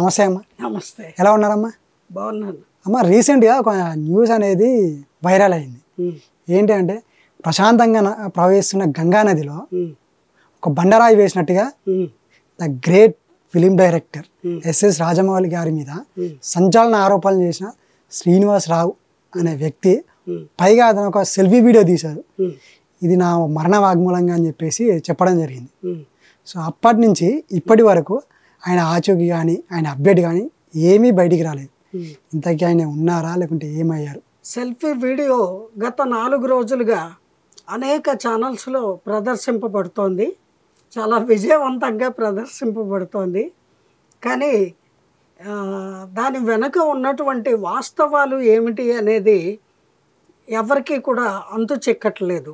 నమస్తే అమ్మ. నమస్తే. ఎలా ఉన్నారమ్మా? బాగున్నాను అమ్మ. రీసెంట్గా ఒక న్యూస్ అనేది వైరల్ అయింది. ఏంటి అంటే ప్రశాంతంగా ప్రవహిస్తున్న గంగా నదిలో ఒక బండరాయి వేసినట్టుగా the great film director S S Rajamouli గారి మీద సంచలన ఆరోపణలు చేసిన శ్రీనివాసరావు అనే వ్యక్తి పైగా అతను ఒక సెల్ఫీ వీడియో తీశారు. ఇది నా మరణ వాగ్మూలంగా అని చెప్పేసి చెప్పడం జరిగింది. సో అప్పటి నుంచి ఇప్పటి వరకు ఆయన ఆచూకీ కానీ ఆయన అప్డేట్ కానీ ఏమీ బయటికి రాలేదు. ఇంతకీ ఆయన ఉన్నారా లేకుంటే ఏమయ్యారు? సెల్ఫీ వీడియో గత 4 రోజులుగా అనేక ఛానల్స్లో ప్రదర్శింపబడుతోంది. చాలా విజయవంతంగా ప్రదర్శింపబడుతోంది. కానీ దాని వెనుక ఉన్నటువంటి వాస్తవాలు ఏమిటి అనేది ఎవరికీ కూడా అంతు చిక్కట్లేదు.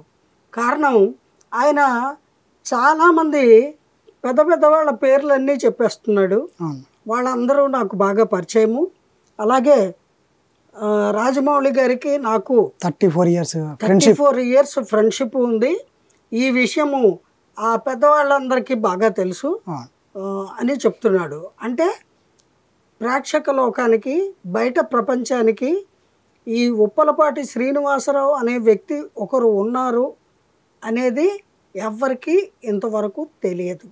కారణం ఆయన చాలామంది పెద్ద పెద్ద వాళ్ళ పేర్లన్నీ చెప్పేస్తున్నాడు. వాళ్ళందరూ నాకు బాగా పరిచయము. అలాగే రాజమౌళి గారికి నాకు 34 ఇయర్స్ ఫ్రెండ్షిప్ ఉంది. ఈ విషయము ఆ పెద్దవాళ్ళందరికీ బాగా తెలుసు అని చెప్తున్నాడు. అంటే ప్రేక్షక లోకానికి బయట ప్రపంచానికి ఈ ఉప్పలపాటి శ్రీనివాసరావు అనే వ్యక్తి ఒకరు ఉన్నారు అనేది ఎవ్వరికీ ఇంతవరకు తెలియదు.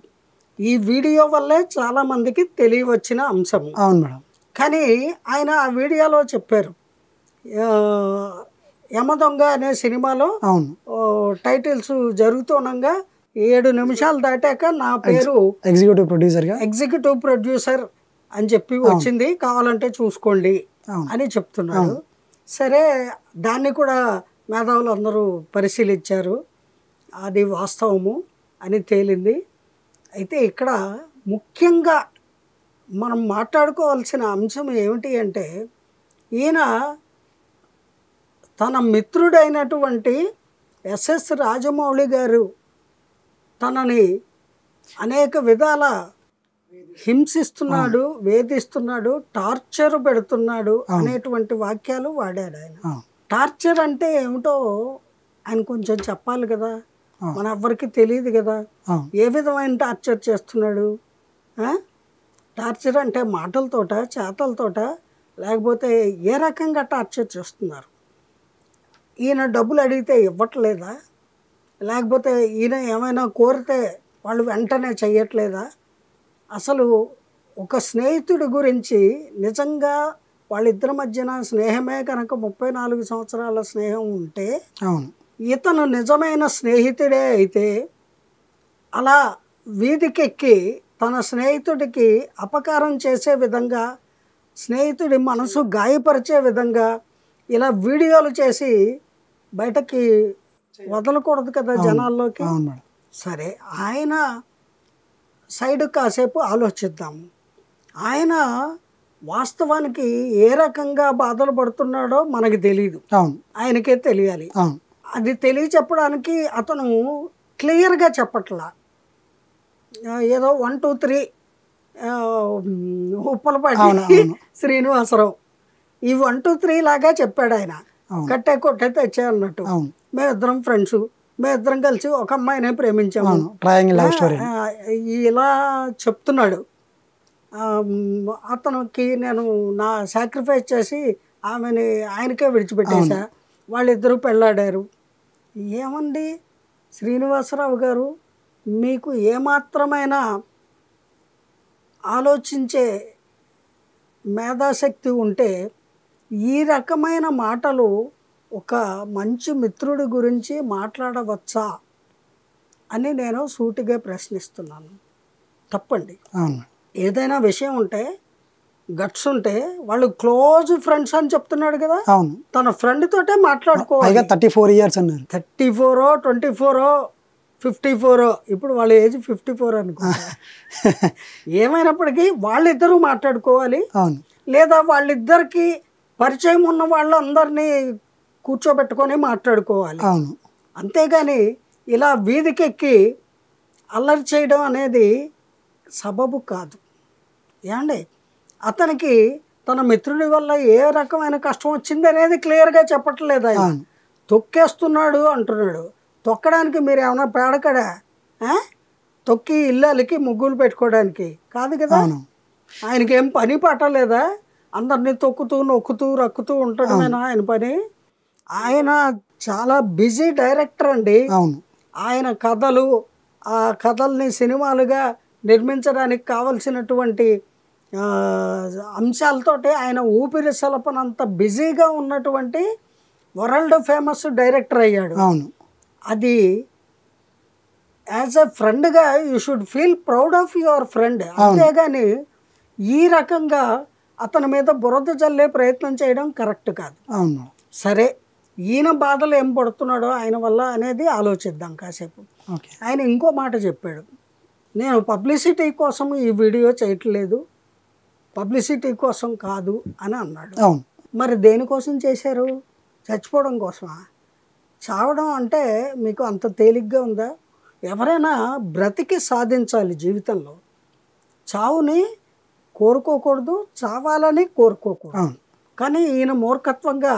ఈ వీడియో వల్లే చాలామందికి తెలియవచ్చిన అంశం. అవును మేడం. కానీ ఆయన ఆ వీడియోలో చెప్పారు, యమదొంగ అనే సినిమాలో టైటిల్స్ జరుగుతుండగా 7 నిమిషాలు దాటాక నా పేరు ఎగ్జిక్యూటివ్ ప్రొడ్యూసర్ అని చెప్పి వచ్చింది, కావాలంటే చూసుకోండి అని చెప్తున్నాడు. సరే, దాన్ని కూడా మేధావులు అందరూ పరిశీలించారు. అది వాస్తవము అని తేలింది. అయితే ఇక్కడ ముఖ్యంగా మనం మాట్లాడుకోవాల్సిన అంశం ఏమిటి అంటే, ఈయన తన మిత్రుడైనటువంటి ఎస్ఎస్ రాజమౌళి గారు తనని అనేక విధాల హింసిస్తున్నాడు, వేధిస్తున్నాడు, టార్చర్ పెడుతున్నాడు అనేటువంటి వాక్యాలు వాడాడు ఆయన. టార్చర్ అంటే ఏమిటో ఆయన కొంచెం చెప్పాలి కదా, మన ఎవ్వరికి తెలియదు కదా. ఏ విధమైన టార్చర్ చేస్తున్నాడు? టార్చర్ అంటే మాటలతోట, చేతలతోట, లేకపోతే ఏ రకంగా టార్చర్ చేస్తున్నారు? ఈయన డబ్బులు అడిగితే ఇవ్వట్లేదా? లేకపోతే ఈయన ఏమైనా కోరితే వాళ్ళు వెంటనే చెయ్యట్లేదా? అసలు ఒక స్నేహితుడి గురించి నిజంగా వాళ్ళిద్దరి మధ్యన స్నేహమే కనుక 34 సంవత్సరాల స్నేహం ఉంటే, ఇతను నిజమైన స్నేహితుడే అయితే అలా వీధికెక్కి తన స్నేహితుడికి అపకారం చేసే విధంగా, స్నేహితుడి మనసు గాయపరిచే విధంగా ఇలా వీడియోలు చేసి బయటకి వదలకూడదు కదా జనాల్లోకి. సరే, ఆయన సైడ్ కాసేపు ఆలోచిద్దాము. ఆయన వాస్తవానికి ఏ రకంగా బాధలు పడుతున్నాడో మనకి తెలియదు, ఆయనకే తెలియాలి. అది తెలియచెప్పడానికి అతను క్లియర్గా చెప్పట్లా. ఏదో 1 2 3 ఉప్పలపాటి శ్రీనివాసరావు ఈ 1 2 3 లాగా చెప్పాడు ఆయన. కట్టే కొట్టే తెచ్చే అన్నట్టు. మేమిద్దరం ఫ్రెండ్స్, మేమిద్దరం కలిసి ఒక అమ్మాయినే ప్రేమించాము, ఇలా చెప్తున్నాడు. అతనికి నేను నా సాక్రిఫైస్ చేసి ఆమెని ఆయనకే విడిచిపెట్టేశా, వాళ్ళిద్దరూ పెళ్ళాడారు. ఏమండి శ్రీనివాసరావు గారు, మీకు ఏమాత్రమైన ఆలోచించే మేధాశక్తి ఉంటే ఈ రకమైన మాటలు ఒక మంచి మిత్రుడి గురించి మాట్లాడవచ్చా అని నేను సూటిగా ప్రశ్నిస్తున్నాను. తప్పండి. ఏదైనా విషయం ఉంటే, గట్స్ ఉంటే, వాళ్ళు క్లోజ్ ఫ్రెండ్స్ అని చెప్తున్నాడు కదా, తన ఫ్రెండ్ తోటే మాట్లాడుకోవాలి. 34 ఇయర్స్ అన్నారు. 34 24 54, ఇప్పుడు వాళ్ళ ఏజ్ 54 అనుకో. ఏమైనప్పటికీ వాళ్ళిద్దరూ మాట్లాడుకోవాలి. లేదా వాళ్ళిద్దరికి పరిచయం ఉన్న వాళ్ళందరినీ కూర్చోబెట్టుకొని మాట్లాడుకోవాలి. అంతేగాని ఇలా వీధికెక్కి అల్లరి చేయడం అనేది సబబు కాదు. ఏమండి, అతనికి తన మిత్రుడి వల్ల ఏ రకమైన కష్టం వచ్చింది అనేది క్లియర్గా చెప్పట్లేదు. ఆయన తొక్కేస్తున్నాడు అంటున్నాడు. తొక్కడానికి మీరు ఏమైనా పేడకడా? తొక్కి ఇల్లాలకి ముగ్గులు పెట్టుకోవడానికి కాదు కదా. ఆయనకేం పని పట్టలేదా? అందరినీ తొక్కుతూ నొక్కుతూ రక్కుతూ ఉంటాడమేనా ఆయన పని? ఆయన చాలా బిజీ డైరెక్టర్ అండి. అవును ఆయన కథలు, ఆ కథల్ని సినిమాలుగా నిర్మించడానికి కావలసినటువంటి అంశాలతోటి ఆయన ఊపిరి సలపనంత బిజీగా ఉన్నటువంటి వరల్డ్ ఫేమస్ డైరెక్టర్ అయ్యాడు. అవును అది యాజ్ ఎ ఫ్రెండ్గా you should feel proud of your friend. అంతేగాని ఈ రకంగా అతని మీద బురద జల్లే ప్రయత్నం చేయడం కరెక్ట్ కాదు. అవును సరే, ఈయన బాధలు ఏం పడుతున్నాడో ఆయన వల్ల అనేది ఆలోచిద్దాం కాసేపు. ఓకే ఆయన ఇంకో మాట చెప్పాడు, నేను పబ్లిసిటీ కోసం ఈ వీడియో చేయట్లేదు, పబ్లిసిటీ కోసం కాదు అని అన్నాడు. అవును మరి దేనికోసం చేశారు? చచ్చిపోవడం కోసమా? చావడం అంటే మీకు అంత తేలిగ్గా ఉందా? ఎవరైనా బ్రతికి సాధించాలి జీవితంలో. చావుని కోరుకోకూడదు, చావాలని కోరుకోకూడదు. అవును కానీ ఈయన మూర్ఖత్వంగా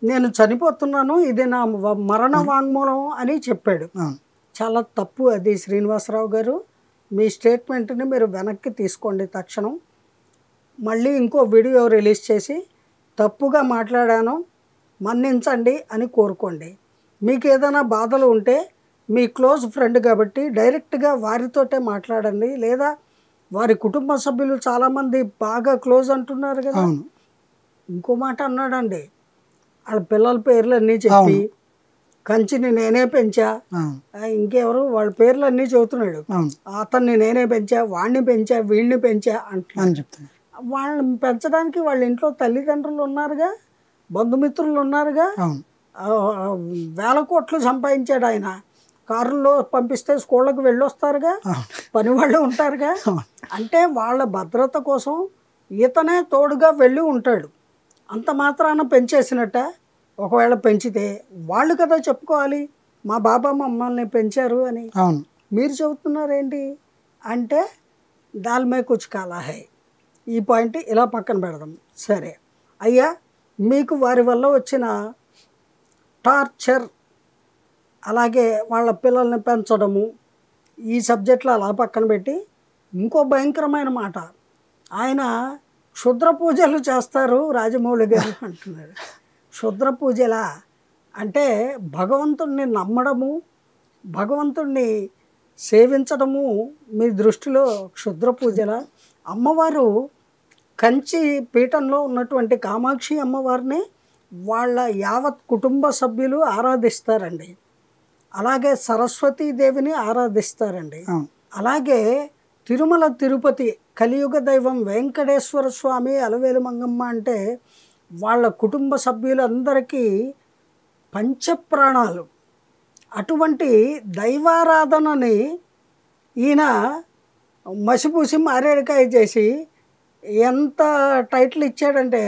నేను చనిపోతున్నాను, ఇది నా మరణ వాంగ్మూలం అని చెప్పాడు. అవును చాలా తప్పు అది. శ్రీనివాసరావు గారు, మీ స్టేట్మెంట్ని మీరు వెనక్కి తీసుకోండి తక్షణం. మళ్ళీ ఇంకో వీడియో రిలీజ్ చేసి తప్పుగా మాట్లాడాను మన్నించండి అని కోరుకోండి. మీకు ఏదైనా బాధలు ఉంటే మీ క్లోజ్ ఫ్రెండ్ కాబట్టి డైరెక్ట్గా వారితోటే మాట్లాడండి, లేదా వారి కుటుంబ సభ్యులు చాలామంది బాగా క్లోజ్ అంటున్నారు కదా. అవును ఇంకో మాట అన్నాడండి, వాళ్ళ పిల్లల పేర్లన్నీ చెప్పి కంచిని నేనే పెంచా, ఇంకెవరు వాళ్ళ పేర్లన్నీ చెబుతున్నాడు. అవును అతన్ని నేనే పెంచా, వాడిని పెంచా, వీడిని పెంచా అంటున్నాడు. అని చెప్తాను. వాళ్ళని పెంచడానికి వాళ్ళ ఇంట్లో తల్లిదండ్రులు ఉన్నారుగా, బంధుమిత్రులు ఉన్నారుగా. అవును వేల కోట్లు సంపాదించాడు ఆయన. కారుల్లో పంపిస్తే స్కూళ్ళకు వెళ్ళొస్తారుగా, పని వాళ్ళు ఉంటారుగా. అంటే వాళ్ళ భద్రత కోసం ఇతనే తోడుగా వెళ్ళి ఉంటాడు. అంత మాత్రాన పెంచేసినట్ట? ఒకవేళ పెంచితే వాళ్ళు కదా చెప్పుకోవాలి, మా బాబా మమ్మల్ని పెంచారు అని. అవును మీరు చెబుతున్నారేంటి అంటే దాల్మే కుచ్ కాలా హై. ఈ పాయింట్ ఇలా పక్కన పెడదాం. సరే అయ్యా, మీకు వారి వల్ల వచ్చిన టార్చర్, అలాగే వాళ్ళ పిల్లల్ని పెంచడము, ఈ సబ్జెక్టులు అలా పక్కన పెట్టి ఇంకో భయంకరమైన మాట, ఆయన క్షుద్ర పూజలు చేస్తారు రాజమౌళి గారు అంటున్నాడు. క్షుద్ర పూజలా అంటే భగవంతుణ్ణి నమ్మడము, భగవంతుణ్ణి సేవించడము మీ దృష్టిలో క్షుద్ర పూజలా? అమ్మవారు కంచి పీఠంలో ఉన్నటువంటి కామాక్షి అమ్మవారిని వాళ్ళ యావత్ కుటుంబ సభ్యులు ఆరాధిస్తారండి. అలాగే సరస్వతీదేవిని ఆరాధిస్తారండి. అలాగే తిరుమల తిరుపతి కలియుగ దైవం వెంకటేశ్వర స్వామి, అలవేలు మంగమ్మ అంటే వాళ్ళ కుటుంబ సభ్యులందరికీ పంచప్రాణాలు. అటువంటి దైవారాధనని ఈయన మసిపూసి మారేడుకాయ చేసి ఎంత టైటిల్ ఇచ్చాడంటే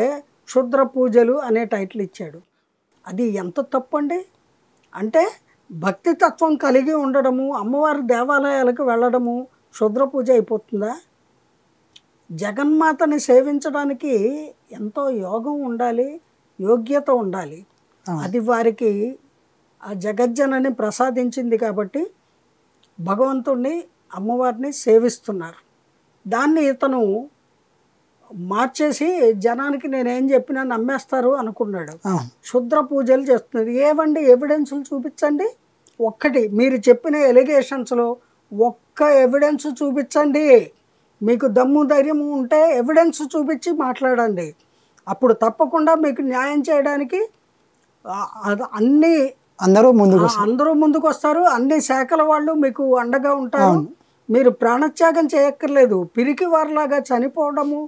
క్షుద్ర పూజలు అనే టైటిల్ ఇచ్చాడు. అది ఎంత తప్పండి. అంటే భక్తి తత్వం కలిగి ఉండడము, అమ్మవారి దేవాలయాలకు వెళ్ళడము క్షుద్ర పూజ అయిపోతుందా? జగన్మాతని సేవించడానికి ఎంతో యోగం ఉండాలి, యోగ్యత ఉండాలి. అది వారికి ఆ జగజ్జనని ప్రసాదించింది కాబట్టి భగవంతుణ్ణి, అమ్మవారిని సేవిస్తున్నారు. దాన్ని ఇతను మార్చేసి జనానికి నేనేం చెప్పినా నమ్మేస్తారు అనుకున్నాడు. క్షుద్ర పూజలు చేస్తున్నారు. ఏవండి ఎవిడెన్సులు చూపించండి. ఒక్కటి మీరు చెప్పిన ఎలిగేషన్స్లో ఒక్క ఎవిడెన్స్ చూపించండి. మీకు దమ్ము ధైర్యం ఉంటే ఎవిడెన్స్ చూపించి మాట్లాడండి. అప్పుడు తప్పకుండా మీకు న్యాయం చేయడానికి అందరూ ముందుకు వస్తారు. అన్ని శాఖల వాళ్ళు మీకు అండగా ఉంటారు. మీరు ప్రాణత్యాగం చేయక్కర్లేదు. పిరికి వారిలాగా చనిపోవడము,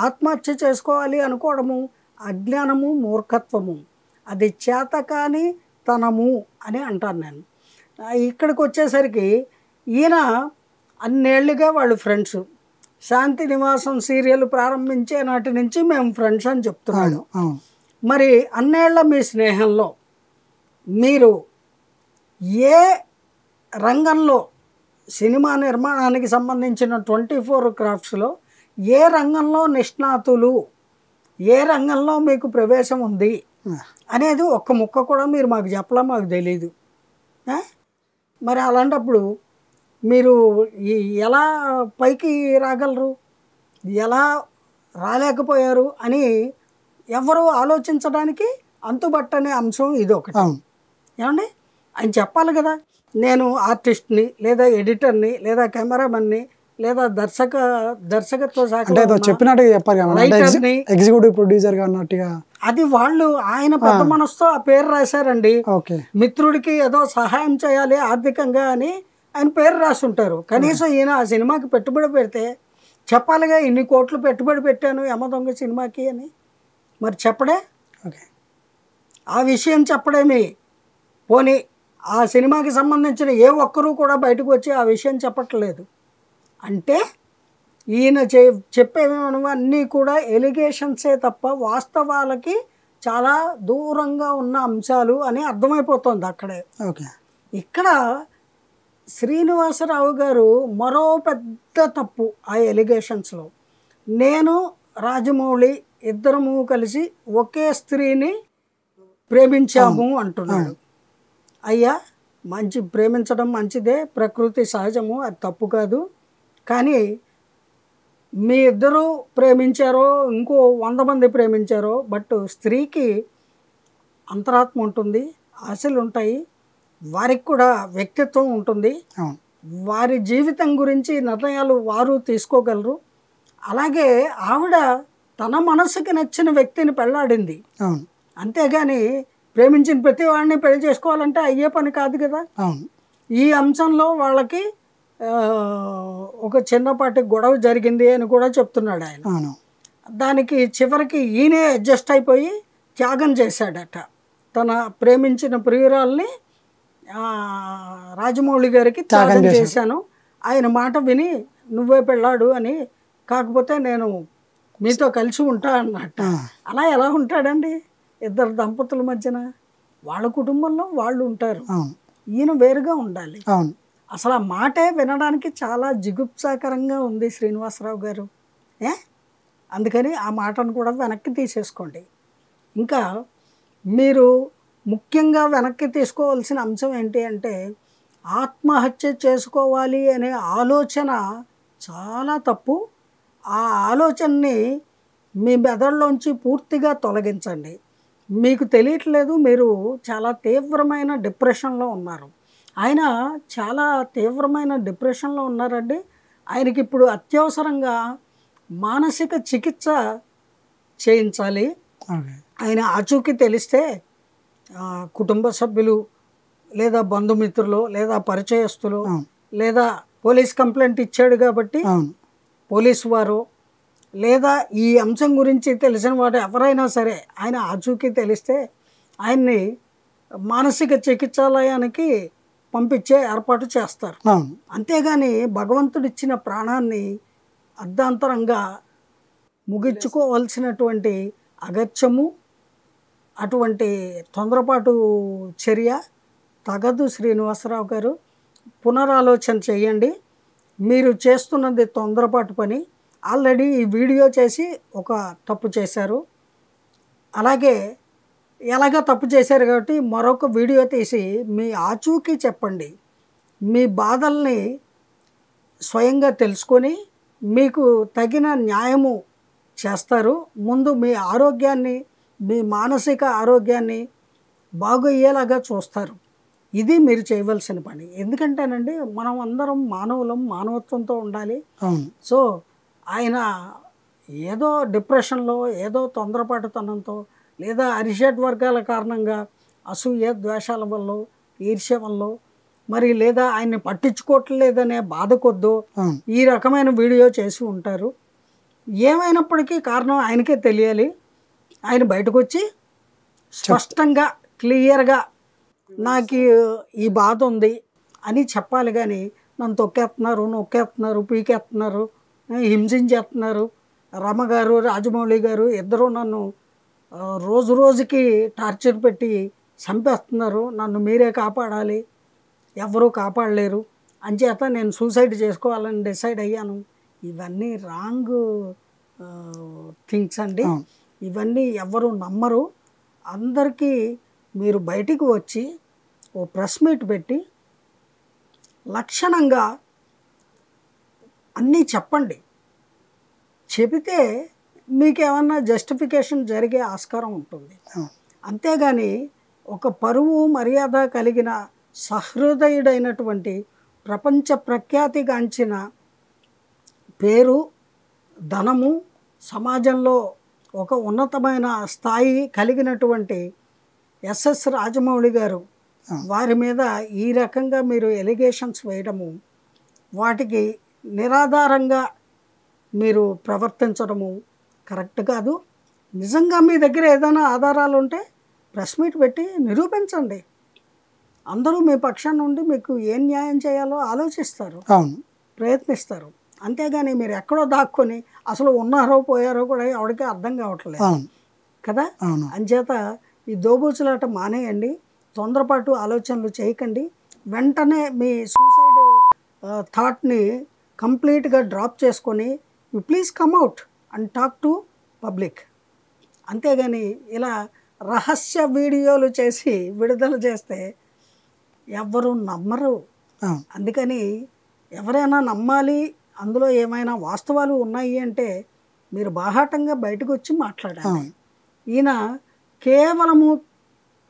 ఆత్మహత్య చేసుకోవాలి అనుకోవడము అజ్ఞానము, మూర్ఖత్వము. అది చేతకాని తనము అని అంటాను నేను. ఇక్కడికి వచ్చేసరికి ఈయన అన్నేళ్లుగా వాళ్ళు ఫ్రెండ్స్. శాంతి నివాసం సీరియల్ ప్రారంభించే నాటి నుంచి మేము ఫ్రెండ్స్ అని చెప్తున్నాను. మరి అన్నేళ్ల మీ స్నేహంలో మీరు ఏ రంగంలో, సినిమా నిర్మాణానికి సంబంధించిన 24 క్రాఫ్ట్స్లో ఏ రంగంలో నిష్ణాతులు, ఏ రంగంలో మీకు ప్రవేశం ఉంది అనేది ఒక్క ముక్క కూడా మీరు మాకు చెప్పలా, మాకు తెలీదు. మరి అలాంటప్పుడు మీరు ఎలా పైకి రాగలరు? ఎలా రాలేకపోయారు అని ఎవరు ఆలోచించడానికి అంతుబట్టనే అంశం ఇది ఒకటి. అవును ఏమండి ఆయన చెప్పాలి కదా, నేను ఆర్టిస్ట్ని లేదా ఎడిటర్ని లేదా కెమెరామెన్ని లేదా దర్శకత్వ అంటే శాఖలో ఏదో ఉన్న చెప్పినట్టుగా చెప్పారు కదా అంటే రైటర్ని. ఎగ్జిక్యూటివ్ ప్రొడ్యూసర్గా అన్నట్టుగా. అది వాళ్ళు ఆయన పెద్ద మనసుతో ఆ పేరు రాశారండి. ఓకే మిత్రుడికి ఏదో సహాయం చేయాలి ఆర్థికంగా అని ఆయన పేరు రాసుంటారు. కనీసం ఈయన ఆ సినిమాకి పెట్టుబడి పెడితే చెప్పాలిగా, ఇన్ని కోట్లు పెట్టుబడి పెట్టాను యమ దొంగ సినిమాకి అని. మరి చెప్పడే, ఓకే ఆ విషయం చెప్పడేమి. పోనీ ఆ సినిమాకి సంబంధించిన ఏ ఒక్కరూ కూడా బయటకు వచ్చి ఆ విషయం చెప్పట్లేదు. అంటే ఈయన చెప్పేవన్నీ కూడా ఎలిగేషన్సే తప్ప వాస్తవాలకి చాలా దూరంగా ఉన్న అంశాలు అని అర్థమైపోతుంది అక్కడే. ఓకే ఇక్కడ శ్రీనివాసరావు గారు మరో పెద్ద తప్పు ఆ ఎలిగేషన్స్లో. నేను రాజమౌళి ఇద్దరము కలిసి ఒకే స్త్రీని ప్రేమించాము అంటున్నాడు. అయ్యా ప్రేమించడం మంచిదే, ప్రకృతి సహజము, అది తప్పు కాదు. కానీ మీ ఇద్దరు ప్రేమించారో ఇంకో 100 మంది ప్రేమించారో, బట్ స్త్రీకి అంతరాత్మ ఉంటుంది, ఆశలు ఉంటాయి, వారికి కూడా వ్యక్తిత్వం ఉంటుంది, వారి జీవితం గురించి నిర్ణయాలు వారు తీసుకోగలరు. అలాగే ఆవిడ తన మనసుకి నచ్చిన వ్యక్తిని పెళ్ళాడింది, అంతేగాని ప్రేమించిన ప్రతి వాడిని పెళ్లి చేసుకోవాలంటే అయ్యే పని కాదు కదా. ఈ అంశంలో వాళ్ళకి ఒక చిన్నపాటి గొడవ జరిగింది అని కూడా చెప్తున్నాడు ఆయన. దానికి చివరికి ఈయనే అడ్జస్ట్ అయిపోయి త్యాగం చేశాడట. తన ప్రేమించిన ప్రియురాల్ని రాజమౌళి గారికి త్యాగం చేశాను, ఆయన మాట విని నువ్వే పెళ్ళాడు అని, కాకపోతే నేను మీతో కలిసి ఉంటా అన్నట్ట. అలా ఎలా ఉంటాడండి ఇద్దరు దంపతుల మధ్యన? వాళ్ళ కుటుంబంలో వాళ్ళు ఉంటారు, ఈయన వేరుగా ఉండాలి. అసలు ఆ మాటే వినడానికి చాలా జిగుప్సాకరంగా ఉంది శ్రీనివాసరావు గారు. అందుకని ఆ మాటను కూడా వెనక్కి తీసేసుకోండి. ఇంకా మీరు ముఖ్యంగా వెనక్కి తీసుకోవాల్సిన అంశం ఏంటి అంటే, ఆత్మహత్య చేసుకోవాలి అనే ఆలోచన చాలా తప్పు. ఆ ఆలోచనని మీ మెదడులోంచి పూర్తిగా తొలగించండి. మీకు తెలియట్లేదు, మీరు చాలా తీవ్రమైన డిప్రెషన్లో ఉన్నారు. ఆయన చాలా తీవ్రమైన డిప్రెషన్లో ఉన్నారండి. ఆయనకి ఇప్పుడు అత్యవసరంగా మానసిక చికిత్స చేయించాలి. ఆయన ఆచూకీ తెలిస్తే కుటుంబ సభ్యులు లేదా బంధుమిత్రులు లేదా పరిచయస్తులు లేదా పోలీస్ కంప్లైంట్ ఇచ్చాడు కాబట్టి పోలీసు వారు లేదా ఈ అంశం గురించి తెలిసిన వాడు ఎవరైనా సరే ఆయన ఆచూకీ తెలిస్తే ఆయన్ని మానసిక చికిత్సాలయానికి పంపించే ఏర్పాటు చేస్తారు. అంతేగాని భగవంతుడిచ్చిన ప్రాణాన్ని అర్ధాంతరంగా ముగించుకోవాల్సినటువంటి అగత్యము, అటువంటి తొందరపాటు చర్య తగదు. శ్రీనివాసరావు గారు పునరాలోచన చేయండి. మీరు చేస్తున్నది తొందరపాటు పని. ఆల్రెడీ ఈ వీడియో చేసి ఒక తప్పు చేశారు, అలాగే ఎలాగ తప్పు చేశారు కాబట్టి మరొక వీడియో తీసి మీ ఆచూకీ చెప్పండి. మీ బాధల్ని స్వయంగా తెలుసుకొని మీకు తగిన న్యాయము చేస్తారు. ముందు మీ ఆరోగ్యాన్ని, మీ మానసిక ఆరోగ్యాన్ని బాగయ్యేలాగా చూస్తారు. ఇది మీరు చేయవలసిన పని. ఎందుకంటేనండి మనం అందరం మానవులం, మానవత్వంతో ఉండాలి. సో ఆయన ఏదో డిప్రెషన్లో, ఏదో తొందరపాటుతనంతో లేదా అరిషడ్ వర్గాల కారణంగా అసూయ ద్వేషాల వల్ల, ఈర్ష్య వల్ల, మరి లేదా ఆయన్ని పట్టించుకోవట్లేదనే బాధ కొద్దో ఈ రకమైన వీడియో చేసి ఉంటారు. ఏమైనప్పటికీ కారణం ఆయనకే తెలియాలి. ఆయన బయటకు వచ్చి స్పష్టంగా క్లియర్గా నాకు ఈ బాధ ఉంది అని చెప్పాలి. కానీ నన్ను తొక్కేస్తున్నారు, నొక్కేస్తున్నారు, పీకేస్తున్నారు, హింసించేస్తున్నారు, రమగారు రాజమౌళి గారు ఇద్దరు నన్ను రోజు రోజుకి టార్చర్ పెట్టి చంపేస్తున్నారు, నన్ను మీరే కాపాడాలి, ఎవరూ కాపాడలేరు, అంచేత నేను సూసైడ్ చేసుకోవాలని డిసైడ్ అయ్యాను. ఇవన్నీ రాంగ్ థింగ్స్ అండి. ఇవన్నీ ఎవరు నమ్మరు. అందరికీ మీరు బయటికి వచ్చి ఓ ప్రెస్ మీట్ పెట్టి లక్షణంగా అన్నీ చెప్పండి. చెబితే మీకేమన్నా జస్టిఫికేషన్ జరిగే ఆస్కారం ఉంటుంది. అంతేగాని ఒక పరువు మర్యాద కలిగిన సహృదయుడైనటువంటి ప్రపంచ ప్రఖ్యాతిగాంచిన పేరు, ధనము, సమాజంలో ఒక ఉన్నతమైన స్థాయి కలిగినటువంటి ఎస్ఎస్ రాజమౌళి గారు వారి మీద ఈ రకంగా మీరు ఎలిగేషన్స్ వేయడము, వాటికి నిరాధారంగా మీరు ప్రవర్తించడము కరెక్ట్ కాదు. నిజంగా మీ దగ్గర ఏదైనా ఆధారాలు ఉంటే ప్రెస్ మీట్ పెట్టి నిరూపించండి. అందరూ మీ పక్షాన ఉండి మీకు ఏం న్యాయం చేయాలో ఆలోచిస్తారు, ప్రయత్నిస్తారు. అంతేగాని మీరు ఎక్కడో దాక్కొని అసలు ఉన్నారో పోయారో కూడా ఎవరికీ అర్థం కావట్లేదు కదా. అంచేత ఈ దోబూచులాట మానేయండి, తొందరపాటు ఆలోచనలు చేయకండి. వెంటనే మీ సూసైడ్ థాట్ని కంప్లీట్గా డ్రాప్ చేసుకొని you please come out and talk to public. అంతేగాని ఇలా రహస్య వీడియోలు చేసి విడుదల చేస్తే ఎవ్వరూ నమ్మరు. అందుకని ఎవరైనా నమ్మాలి, అందులో ఏమైనా వాస్తవాలు ఉన్నాయి అంటే మీరు బాహాటంగా బయటకు వచ్చి మాట్లాడాలి. ఈయన కేవలము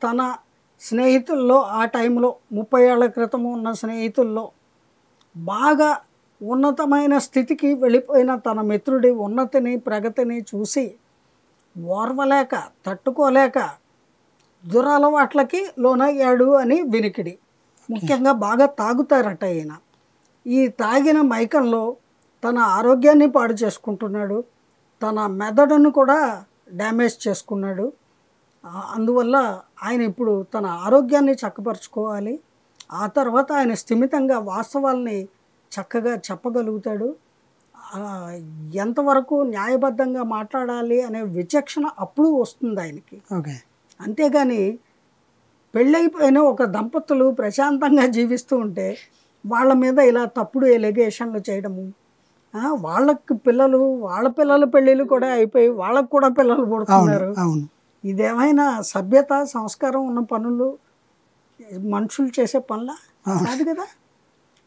తన స్నేహితుల్లో ఆ టైంలో 30 ఏళ్ల క్రితము ఉన్న స్నేహితుల్లో బాగా ఉన్నతమైన స్థితికి వెళ్ళిపోయిన తన మిత్రుడి ఉన్నతిని ప్రగతిని చూసి ఓర్వలేక తట్టుకోలేక దురలవాట్లకి లోనయ్యాడు అని వినికిడి. ముఖ్యంగా బాగా తాగుతారట ఈయన. ఈ తాగిన మైకంలో తన ఆరోగ్యాన్ని పాడు చేసుకుంటున్నాడు, తన మెదడును కూడా డ్యామేజ్ చేసుకున్నాడు. అందువల్ల ఆయన ఇప్పుడు తన ఆరోగ్యాన్ని చక్కపరుచుకోవాలి. ఆ తర్వాత ఆయన స్థిమితంగా వాస్తవాల్ని చక్కగా చెప్పగలుగుతాడు. ఎంతవరకు న్యాయబద్ధంగా మాట్లాడాలి అనే విచక్షణ అప్పుడు వస్తుంది ఆయనకి. అంతేగాని పెళ్ళైపోయిన ఒక దంపతులు ప్రశాంతంగా జీవిస్తూ ఉంటే వాళ్ళ మీద ఇలా తప్పుడు ఎలిగేషన్లు చేయడము, వాళ్ళకి పిల్లలు, వాళ్ళ పిల్లల పెళ్ళిళ్ళు కూడా అయిపోయి వాళ్ళకు కూడా పిల్లలు పుడుతున్నారు. ఇదేమైనా సభ్యత సంస్కారం ఉన్న పనులు మనుషులు చేసే పనులా కాదు కదా.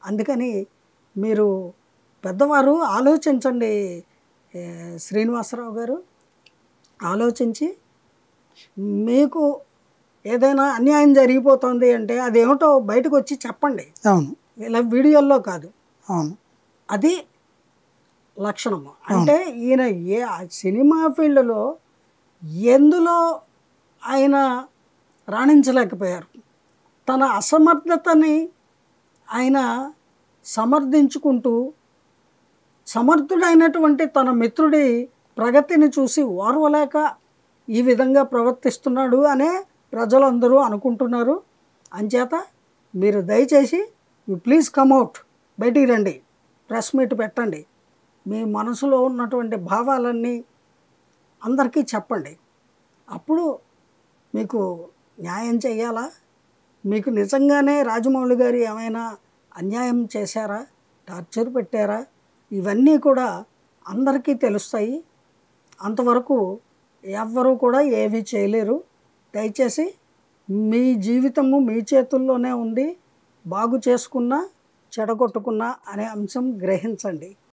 అందుకని మీరు పెద్దవారు ఆలోచించండి శ్రీనివాసరావు గారు. ఆలోచించి మీకు ఏదైనా అన్యాయం జరిగిపోతుంది అంటే అదేమిటో బయటకు వచ్చి చెప్పండి. ఇలా వీడియోల్లో కాదు. అది లక్షణము. అంటే ఈయన సినిమా ఫీల్డ్లో ఎందులో ఆయన రాణించలేకపోయారు. తన అసమర్థతని ఆయన సమర్థించుకుంటూ సమర్థుడైనటువంటి తన మిత్రుడి ప్రగతిని చూసి ఓర్వలేక ఈ విధంగా ప్రవర్తిస్తున్నాడు అనే ప్రజలందరూ అనుకుంటున్నారు. అంచేత మీరు దయచేసి యు ప్లీజ్ కమ్ అవుట్, బయటికి రండి, ప్రెస్ మీట్ పెట్టండి, మీ మనసులో ఉన్నటువంటి భావాలన్నీ అందరికీ చెప్పండి. అప్పుడు మీకు న్యాయం చేయాలా, మీకు నిజంగానే రాజమౌళి గారు ఏమైనా అన్యాయం చేశారా, టార్చర్ పెట్టారా, ఇవన్నీ కూడా అందరికీ తెలుస్తాయి. అంతవరకు ఎవ్వరూ కూడా ఏమీ చేయలేరు. దయచేసి మీ జీవితము మీ చేతుల్లోనే ఉంది. బాగు చేసుకున్నా చెడగొట్టుకున్నా అనే అంశం గ్రహించండి.